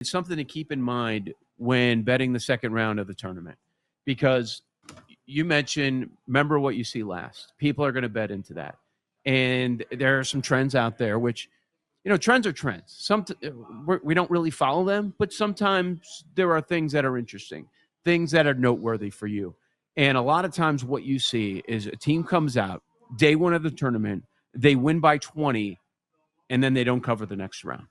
It's something to keep in mind when betting the second round of the tournament, because you mentioned, remember what you see last. People are going to bet into that. And there are some trends out there, which, trends are trends. We don't really follow them, but sometimes there are things that are interesting, things that are noteworthy for you. And a lot of times what you see is a team comes out day one of the tournament, they win by 20, and then they don't cover the next round.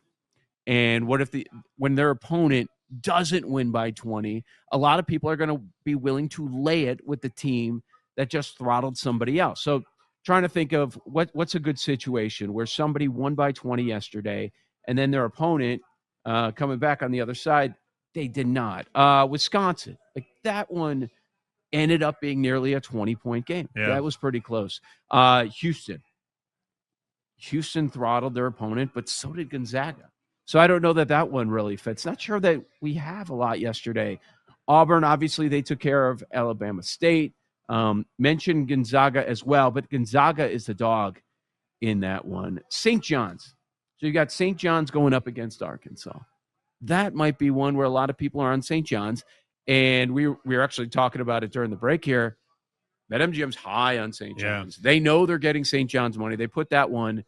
And what if when their opponent doesn't win by 20, a lot of people are going to be willing to lay it with the team that just throttled somebody else. So trying to think of what's a good situation where somebody won by 20 yesterday, and then their opponent coming back on the other side, they did not. Wisconsin, like that one ended up being nearly a 20-point game. Yeah. That was pretty close. Houston throttled their opponent, but so did Gonzaga. So I don't know that one really fits. Not sure that we have a lot yesterday. Auburn, obviously, they took care of Alabama State. Mentioned Gonzaga as well, but Gonzaga is the dog in that one. St. John's. So you got St. John's going up against Arkansas. That might be one where a lot of people are on St. John's. And we were actually talking about it during the break here. BetMGM's high on St. John's. Yeah. They know they're getting St. John's money. They put that one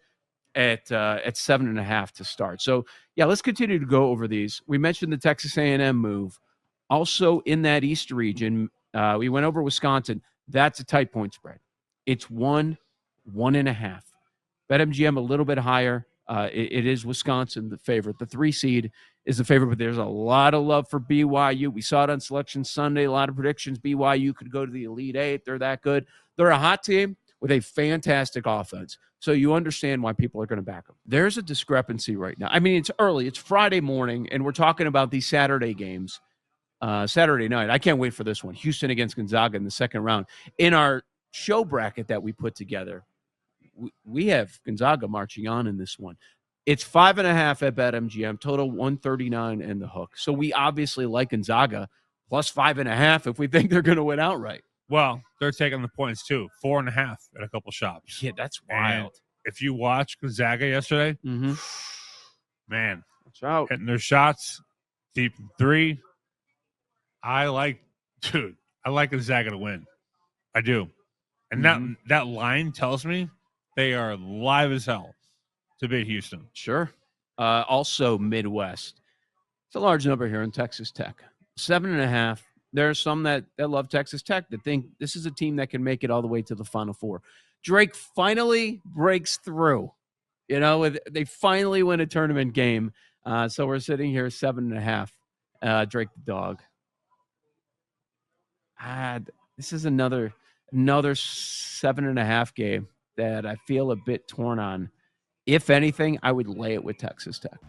at 7.5 to start. So, yeah, let's continue to go over these. We mentioned the Texas A&M move. Also in that East region, we went over Wisconsin. That's a tight point spread. It's 1.5. BetMGM a little bit higher. It is Wisconsin the favorite. The 3 seed is the favorite, but there's a lot of love for BYU. We saw it on Selection Sunday. A lot of predictions. BYU could go to the Elite Eight. They're that good. They're a hot team with a fantastic offense. So you understand why people are going to back them. There's a discrepancy right now. I mean, it's early. It's Friday morning, and we're talking about these Saturday games. Saturday night. I can't wait for this one. Houston against Gonzaga in the second round. In our show bracket that we put together, we have Gonzaga marching on in this one. It's 5.5 at BetMGM, total 139 and the hook. So we obviously like Gonzaga plus 5.5 if we think they're going to win outright. Well, they're taking the points too. 4.5 at a couple shops. Yeah, that's wild. And if you watch Gonzaga yesterday, man, watch out. Hitting their shots, deep 3. I like Gonzaga to win. I do. And that line tells me they are live as hell to beat Houston. Sure. Also Midwest. It's a large number here in Texas Tech. 7.5. There are some that love Texas Tech that think this is a team that can make it all the way to the Final Four. Drake finally breaks through. They finally win a tournament game. So we're sitting here 7.5. Drake the dog. This is another 7.5 game that I feel a bit torn on. If anything, I would lay it with Texas Tech.